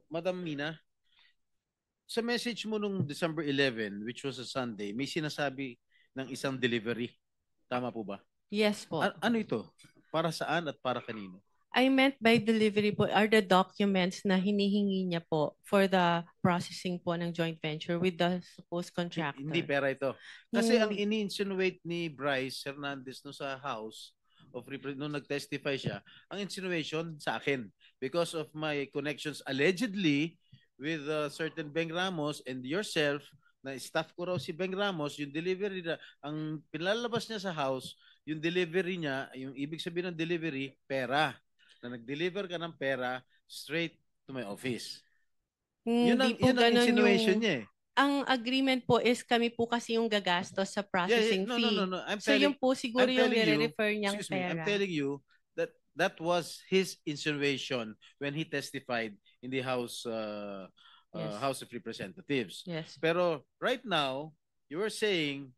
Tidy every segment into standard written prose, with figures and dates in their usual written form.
Madam Mina, sa message mo nung December 11, which was a Sunday, may sinasabi ng isang delivery. Tama po ba? Yes po. Ano ito? Para saan at para kanino? I meant by delivery po are the documents na hinihingi niya po for the processing po ng joint venture with the supposed Hindi contractor. pera ito. Kasi ang Hmm, ini-insinuate ni Bryce Hernandez no sa House of Representatives nung nag-testify siya, ang insinuation sa akin because of my connections allegedly with certain Beng Ramos and yourself na staff ko raw si Beng Ramos, yung delivery na, ang pinalabas niya sa house, yung delivery niya, yung ibig sabihin ng delivery, pera. Na nag-deliver ka ng pera straight to my office. hindi po Yun ang ganun yung... insinuation niya eh. Ang agreement po is kami po kasi yung gagastos sa Yeah. processing No, no, no, fee. no. So yun po siguro yung You, nire-refer niyang excuse me, I'm pera. telling you that that was his insinuation when he testified in the Yes. House of Representatives. Yes. Pero right now, you were saying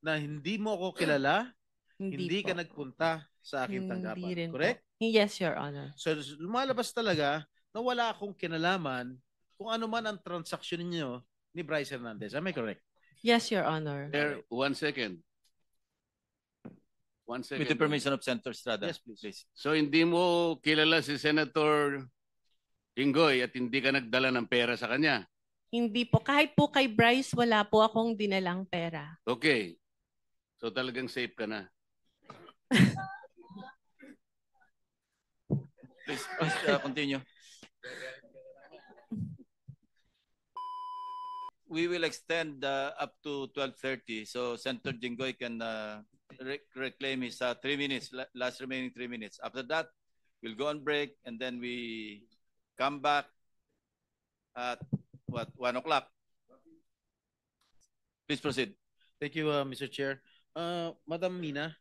na hindi mo ako kilala, Hindi hindi ka po. nagpunta sa aking Hindi tanggapan. rin po. Correct? Yes, Your Honor. So lumalabas talaga na wala akong kinalaman kung ano man ang transaksyon niyo ni Bryce Hernandez. Am I correct? Yes, Your Honor. There, 1 second. 1 With the second. permission of Senator Estrada. Yes, please. So hindi mo kilala si Senator Jinggoy at hindi ka nagdala ng pera sa kanya. Hindi po. Kahit po kay Bryce, wala po akong dinalang pera. Okay. So talagang safe ka na. Please continue. We will extend up to 12:30, so Senator Jinggoy can reclaim his 3 minutes, last remaining 3 minutes. After that, we'll go on break and then we come back at 1 o'clock. Please proceed. Thank you, Mr. Chair. Madam Mina,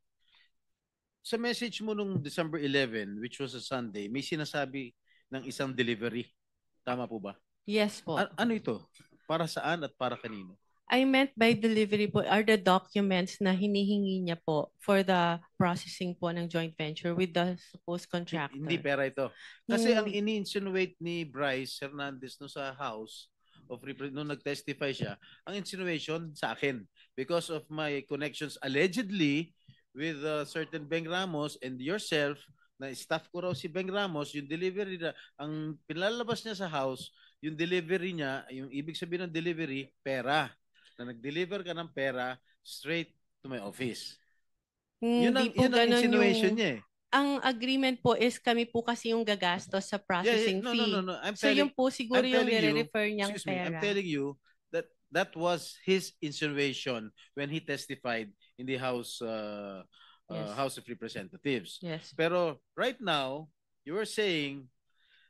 sa message mo nung December 11, which was a Sunday, may sinasabi ng isang delivery. Tama po ba? Yes po. Ano ito? Para saan at para kanino? I meant by delivery po are the documents na hinihingi niya po for the processing po ng joint venture with the supposed contractor. Hindi pera ito. Kasi ang Hindi. ini-insinuate ni Bryce Hernandez no sa House of Representatives nung nag-testify siya, ang insinuation sa akin because of my connections allegedly with certain Beng Ramos and yourself na staff ko raw si Beng Ramos, yung delivery na, ang pinalabas niya sa house, yung delivery niya, yung ibig sabihin ng delivery, pera. Na nag-deliver ka ng pera straight to my office. Hindi po yun ang ganun insinuation yung... niya eh. Ang agreement po is kami po kasi yung gagastos sa processing No, fee. no. So yun po siguro yung telling you, nire-refer niyang excuse me, I'm pera. telling you that that was his insinuation when he testified in the Yes. House of Representatives. Yes. Pero right now, you were saying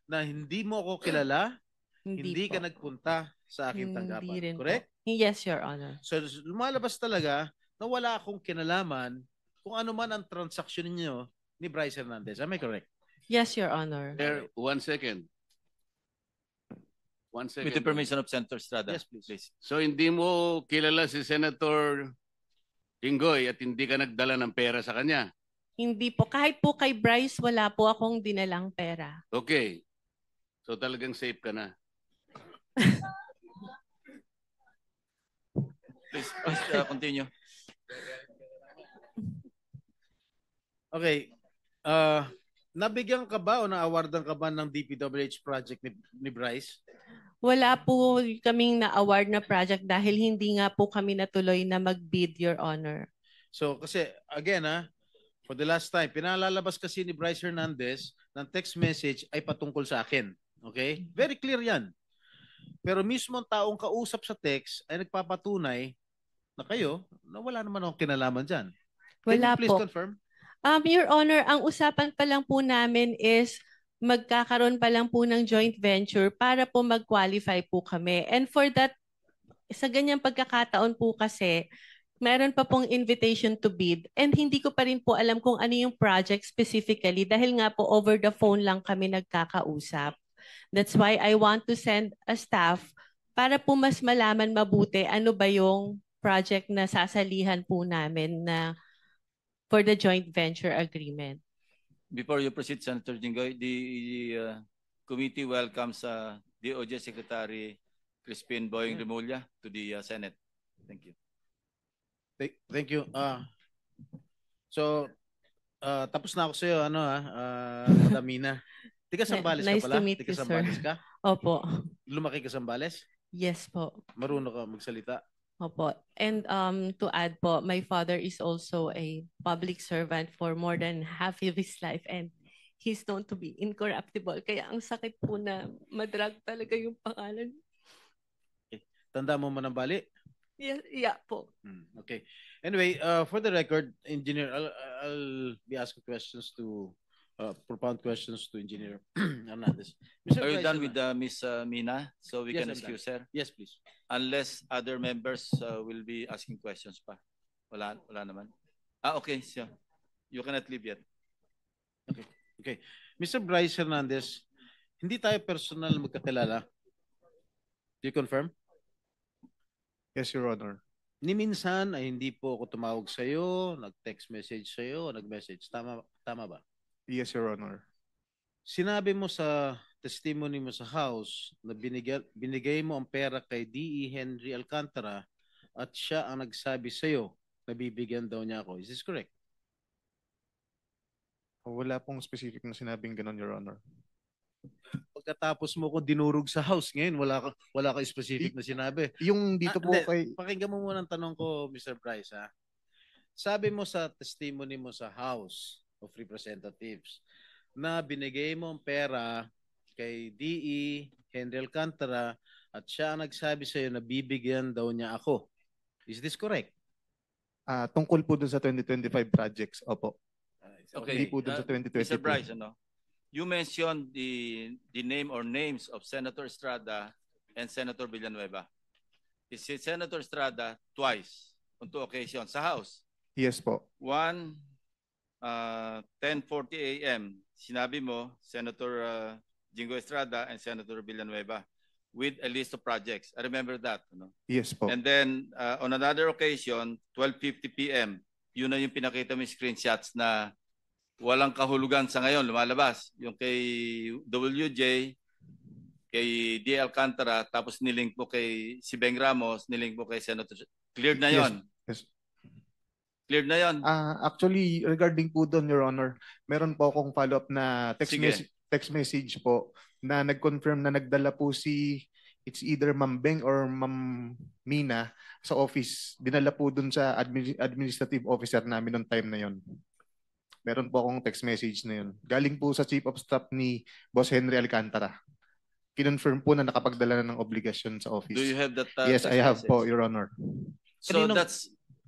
na hindi mo ako kilala, hindi po. ka nagpunta sa aking Hindi tanggapan. rin Correct? po. Yes, Your Honor. So lumalabas talaga na wala akong kinalaman kung ano man ang transaksyon niyo ni Bryce Hernandez. Am I correct? Yes, Your Honor. There, 1 second. 1 second. With the permission of Senator Estrada. Yes, please. So hindi mo kilala si Senator Jinggoy at hindi ka nagdala ng pera sa kanya. Hindi po. Kahit po kay Bryce, wala po akong dinalang pera. Okay. So talagang safe ka na. Please continue. Okay. Nabigyan ka ba o na-awardan ka ba ng DPWH project ni Bryce? Wala po kaming na-award na project dahil hindi nga po kami natuloy na mag-bid, Your Honor. So kasi again for the last time, pinalalabas kasi ni Bryce Hernandez ng text message ay patungkol sa akin. Okay? Very clear yan. Pero mismo ang taong kausap sa text ay nagpapatunay na kayo na wala naman akong kinalaman dyan. Can Wala you please po. confirm? Your Honor, ang usapan pa lang po namin is magkakaroon pa lang po ng joint venture para po mag-qualify po kami. And for that, sa ganyang pagkakataon po kasi, meron pa pong invitation to bid and hindi ko pa rin po alam kung ano yung project specifically dahil nga po over the phone lang kami nagkakausap. That's why I want to send a staff para po mas malaman mabuti ano ba yung project na sasalihan po namin na for the joint venture agreement. Before you proceed, Senator Jinggoy, committee welcomes DOJ Secretary Crispin Boying Remulla to the Senate. Thank you. Thank you. So, tapos na ako sa'yo, Madam Mina. Tiga Sambales Nice ka pala? to meet Tiga you, sir. Sambales ka? Opo. Lumaki ka Sambales? Yes po. Marunong ka magsalita? Opo. And to add po, my father is also a public servant for more than half of his life and he's known to be incorruptible. Kaya ang sakit po na madrag talaga yung pangalan. Tanda mo Manambali? Yeah po. Okay. Anyway, for the record, Engineer, I'll be asking questions to propound questions to Engineer Hernandez. Are you done with Ms. Mina? So we Yes, can I'm excuse done. her? Yes, please. Unless other members will be asking questions pa. Wala naman. Okay. So you cannot leave yet. Okay. Mr. Bryce Hernandez, hindi tayo personal magkakilala. Do you confirm? Yes, Your Honor. Ni minsan ay hindi po ako tumawag sa iyo, nag-text message sa iyo, nag-message. Tama ba? Yes, Your Honor. Sinabi mo sa testimony mo sa house na binigay mo ang pera kay D.E. Henry Alcantara at siya ang nagsabi sa iyo na bibigyan daw niya ako. Is this correct? Wala pong specific na sinabing ganun, Your Honor. Pagkatapos mo ko dinurog sa house ngayon, wala ka specific na sinabi. Yung dito po kay... Pakinggan mo muna ang tanong ko, Mr. Bryce. Ha? Sabi mo sa testimony mo sa House of Representatives na binigay mo ang pera kay D.E. Henry Alcantara at siya ang nagsabi sa iyo na bibigyan daw niya ako. Is this correct? Tungkol po dun sa 2025 projects, opo. Okay. Hindi po dun sa 2022. Mr. Bryce, you mentioned the name or names of Senator Estrada and Senator Villanueva. Is it Senator Estrada twice on 2 occasions sa House? Yes po. One, 10:40 a.m. Sinabi mo, Senator Jingo Estrada and Senator Villanueva with a list of projects. I remember that. Yes po. And then on another occasion, 12:50 p.m., yun na yung pinakita mo yung screenshots na walang kahulugan sa ngayon, lumalabas. Yung kay WJ, kay D. Alcantara, tapos nilink po kay si Beng Ramos, nilink po kay Senator. Cleared na yon. Yes. Cleared na yon. Actually, regarding po doon, Your Honor, meron po akong follow-up na text message po na nag-confirm na nagdala po it's either Ma'am Beng or Ma'am Mina sa office. Dinala po doon sa administrative officer namin noong time na yon. Meron po akong text message na yun. Galing po sa Chief of Staff ni Boss Henry Alcantara. Kinonfirm po na nakapagdala na ng obligasyon sa office. Do you have that? Yes, I have po, Your Honor. So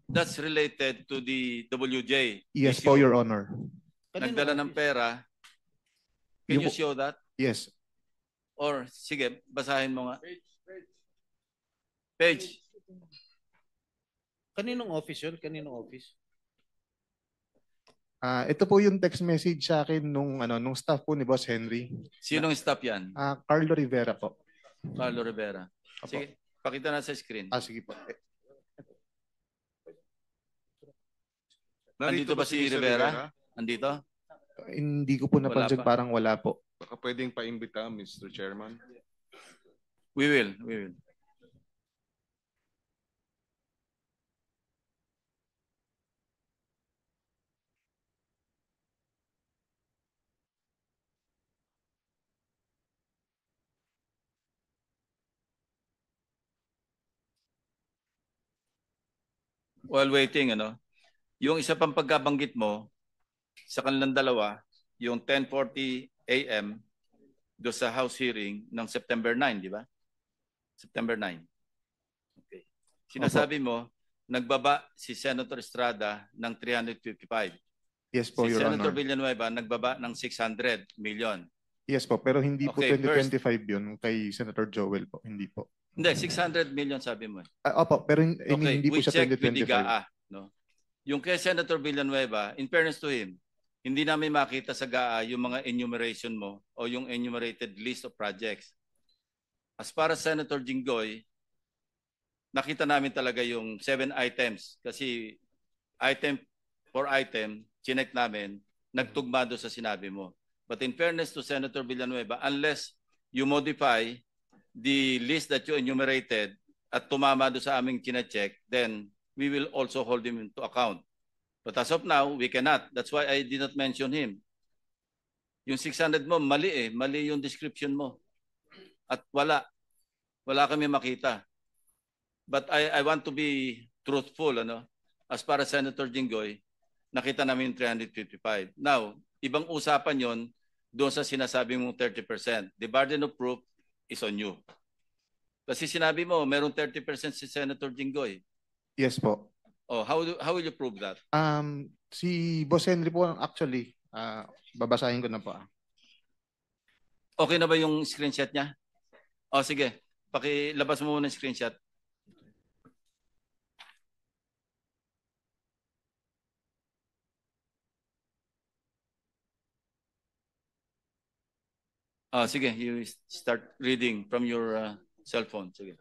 that's related to the WJ. Yes po, Your Honor. Nagdala ng pera. Can you show that? Yes. Or, sige, basahin mo nga. Page. Kaninong office yun? Kaninong office? Ito po yung text message sa akin nung staff po ni Boss Henry. Sinong staff yan? Carlo Rivera po. Carlo Rivera. Sige, pakita na sa screen. Sige po. Andito ba si Rivera? Andito? Hindi ko po napansin, parang wala po. Baka pwedeng paimbita, Mr. Chairman. We will. While waiting, yung isa pang pagkabanggit mo sa kanilang dalawa, yung 10:40 a.m. do sa House hearing ng September 9, di ba? September 9. Okay. Sinasabi mo, nagbaba si Senator Estrada ng 355. Yes po, Si Your Senator Honor. Villanueva nagbaba ng 600 million. Yes po, pero hindi po Okay, 2025 yun kay Senator Joel po. Hindi po. Hindi, 600 million sabi mo. Opo, pero Okay, hindi po we siya check with the 2025. GAA. No? Yung kay Senator Villanueva, in fairness to him, hindi namin makita sa GAA yung mga enumeration mo o yung enumerated list of projects. As para Senator Jinggoy, nakita namin talaga yung 7 items kasi item for item, chinek namin, nagtugma doon sa sinabi mo. But in fairness to Senator Villanueva, unless you modify the list that you enumerated at tumama do sa aming kina-check, then we will also hold him into account. But as of now, we cannot. That's why I did not mention him. Yung 600 mo, mali eh. Mali yung description mo. At wala kami makita. But I want to be truthful, ano? As para Senator Jinggoy, nakita namin 355. Now, ibang usapan yon doon sa sinasabi mong 30%. The burden of proof is on you. Kasi sinabi mo, merong 30% si Senator Jinggoy. Yes po. Oh, how will you prove that? Si Boss Henry po actually, babasahin ko na po. Okay na ba yung screenshot niya? Oh, sige. Pakilabas mo muna yung screenshot. Oh, sige. You start reading from your cell phone. Sige.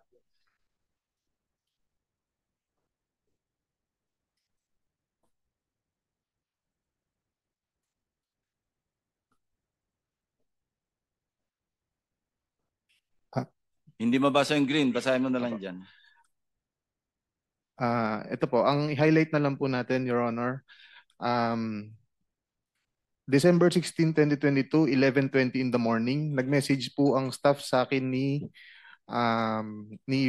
Hindi mabasa yung green, basahin mo na lang dyan. Ito po, ang highlight na lang po natin, Your Honor. December 16, 2022, 11:20 in the morning, nag-message po ang staff sa akin ni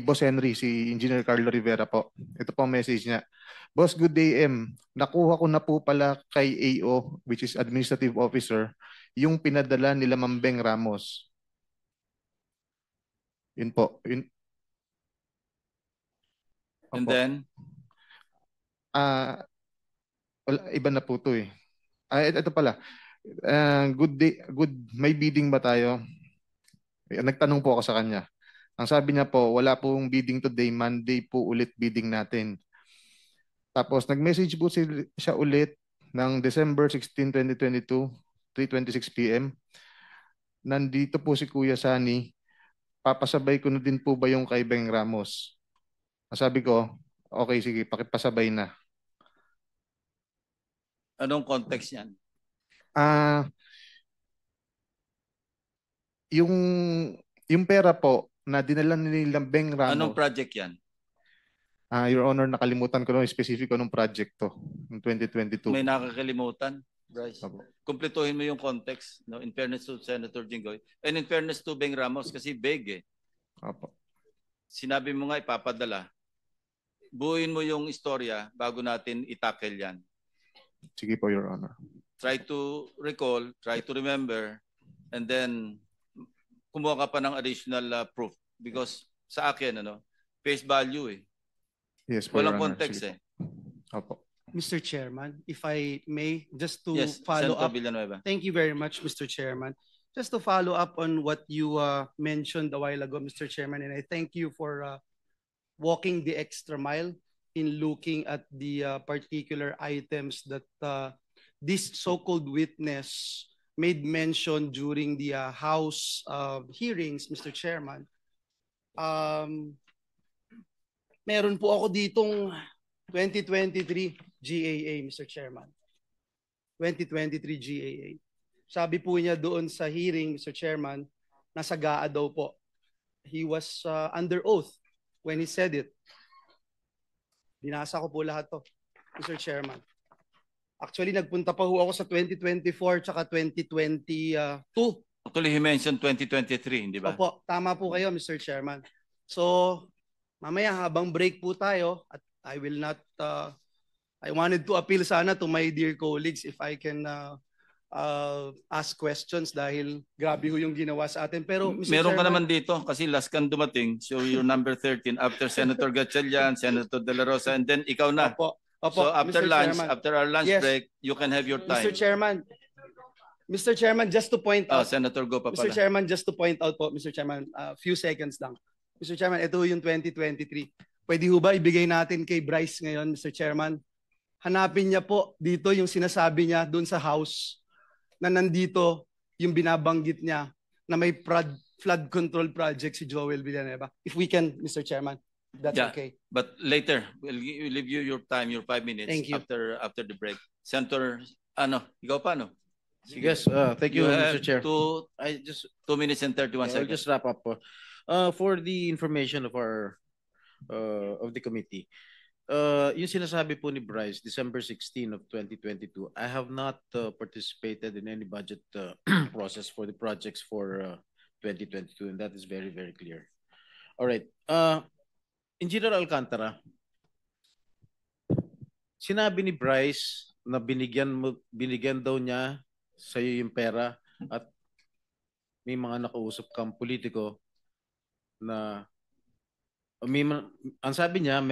Boss Henry, si Engineer Carlo Rivera po. Ito po ang message niya. Boss, good day, M. Nakuha ko na po pala kay AO, which is Administrative Officer, yung pinadala nila Ma'am Beng Ramos. Yun po. Yun. And then? Wala, iba na po to eh. Ito pala. Good day, may bidding ba tayo? Nagtanong po ako sa kanya. Ang sabi niya po, wala pong bidding today, Monday po ulit bidding natin. Tapos nag-message po siya ulit ng December 16, 2022, 3:26 p.m. Nandito po si Kuya Sani. Papasabay ko na din po ba yung kay Beng Ramos? Sabi ko, okay, sige, pakipasabay na. Anong context yan? Yung pera po na dinala nila Beng Ramos. Anong project yan? Your Honor, nakalimutan ko na specific anong project to ng 2022. May nakakalimutan, Bryce. Kumpletuhin mo yung context, no? In fairness to Senator Jinggoy. And in fairness to Beng Ramos, kasi big eh. Opo. Sinabi mo nga ipapadala. Buuin mo yung istorya bago natin itackle yan. Sige po, Your Honor. Try to recall, try to remember, and then kumuha ka pa ng additional proof. Because sa akin, face value eh. Yes, po, walang Your Honor. context Sige. eh. Opo. Mr. Chairman, if I may, just to Yes, follow Senator up. Villanueva. Thank you very much, Mr. Chairman. Just to follow up on what you mentioned a while ago, Mr. Chairman, and I thank you for walking the extra mile in looking at the particular items that this so-called witness made mention during the House hearings, Mr. Chairman. Meron po ako ditong 2023 GAA, Mr. Chairman. 2023 GAA. Sabi po niya doon sa hearing, Mr. Chairman, nasa GAA daw po. He was under oath when he said it. Binasa ko po lahat to, Mr. Chairman. Actually, nagpunta pa ho ako sa 2024 tsaka 2022. Actually, he mentioned 2023, hindi ba? Opo, tama po kayo, Mr. Chairman. So, mamaya habang break po tayo, at I will not, I wanted to appeal sana to my dear colleagues if I can ask questions dahil grabe ho yung ginawa sa atin. Pero Mr. Meron ka Chairman, naman dito kasi last kang dumating. So you're number 13 after Senator Gatchalian, Senator De La Rosa, and then ikaw na. Opo, So after Mr. lunch, Chairman. after our lunch Yes. break, you can have your time. Mr. Chairman, just to point out, Senator, go pa Mr. pala. Chairman, just to point out po, Mr. Chairman, few seconds lang. Mr. Chairman, ito yung 2023. Pwede ho ba ibigay natin kay Bryce ngayon, Mr. Chairman? Hanapin niya po dito yung sinasabi niya doon sa House na nandito yung binabanggit niya na may flood control project si Joel Villanueva. If we can, Mr. Chairman, that's Yeah. okay. But later, we'll leave you your time, your 5 minutes. Thank you. After the break. Senator, ikaw pa, no? Yes, thank you, have Mr. Chair. I just 2 minutes and 31 I'll seconds. just wrap up. For the information of our of the committee, yung sinasabi po ni Bryce, December 16 of 2022, I have not participated in any budget process for the projects for 2022, and that is very, very clear. All right. Engineer Alcantara, sinabi ni Bryce na binigyan daw niya sa iyo yung pera at may mga nakausap kang politiko na ang sabi niya,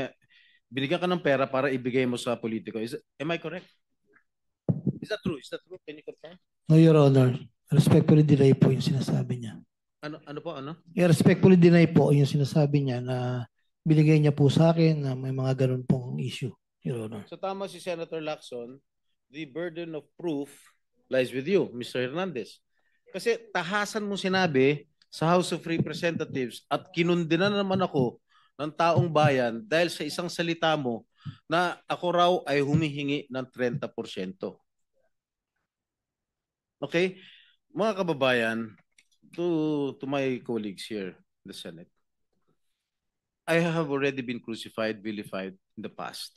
binigyan ka ng pera para ibigay mo sa politiko. Am I correct? Is that true? Is that true? Can you confirm? No, Your Honor. Respectfully deny po yung sinasabi niya. Ano po? Respectfully deny po yung sinasabi niya na binigay niya po sa akin na may mga ganun pong issue, Your Honor. So tama si Senator Lacson, the burden of proof lies with you, Mr. Hernandez. Kasi tahasan mo sinabi sa House of Representatives at kinundinan naman ako ng taong bayan dahil sa isang salita mo na ako raw ay humihingi ng 30%. Okay? Mga kababayan, to my colleagues here in the Senate, I have already been crucified, vilified in the past.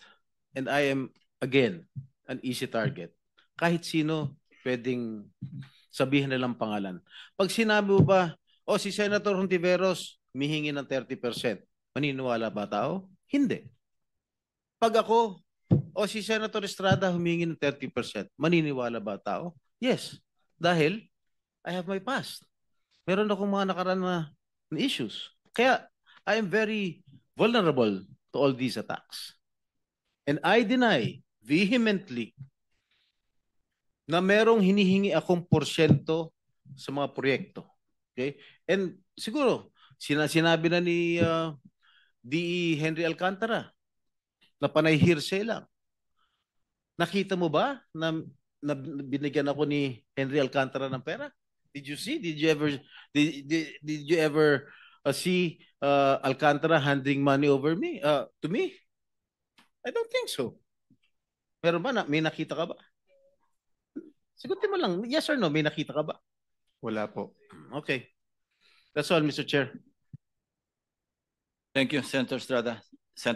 And I am, again, an easy target. Kahit sino pwedeng sabihin nilang pangalan. Pag sinabi mo ba, si Senator Hontiveros humihingi ng 30%, maniniwala ba tao? Hindi. Pag ako, si Senator Estrada humihingi ng 30%, maniniwala ba tao? Yes. Dahil I have my past. Meron akong mga nakaraan na issues. Kaya I am very vulnerable to all these attacks. And I deny vehemently na merong hinihingi akong porsyento sa mga proyekto. Okay? And siguro, sinabi na ni D.E. Henry Alcantara na panay hearsay lang. Nakita mo ba na binigyan ako ni Henry Alcantara ng pera? Did you see? Did you ever see Alcantara handing money over me to me? I don't think so. Pero ba may nakita ka ba? Sagutin mo lang, yes or no, may nakita ka ba? Wala po. Okay. That's all, Mr. Chair. Thank you, Senator Estrada. Senator